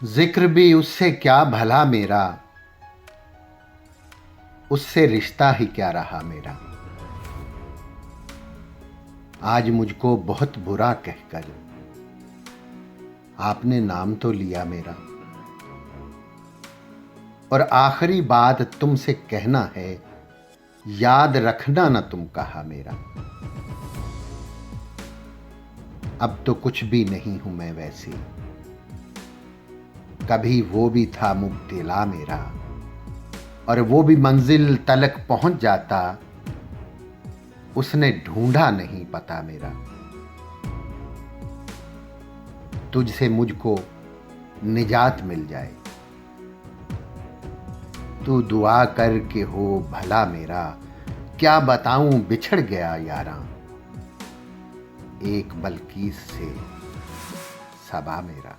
जिक्र भी उससे क्या भला मेरा, उससे रिश्ता ही क्या रहा मेरा। आज मुझको बहुत बुरा कहकर आपने नाम तो लिया मेरा, और आखिरी बात तुमसे कहना है, याद रखना न तुम कहा मेरा। अब तो कुछ भी नहीं हूं मैं वैसी, कभी वो भी था मुब्तिला मेरा, और वो भी मंजिल तलक पहुंच जाता, उसने ढूंढा नहीं पता मेरा। तुझसे मुझको निजात मिल जाए, तू दुआ कर के हो भला मेरा। क्या बताऊं बिछड़ गया यारा, एक बल्कीस से सबा मेरा।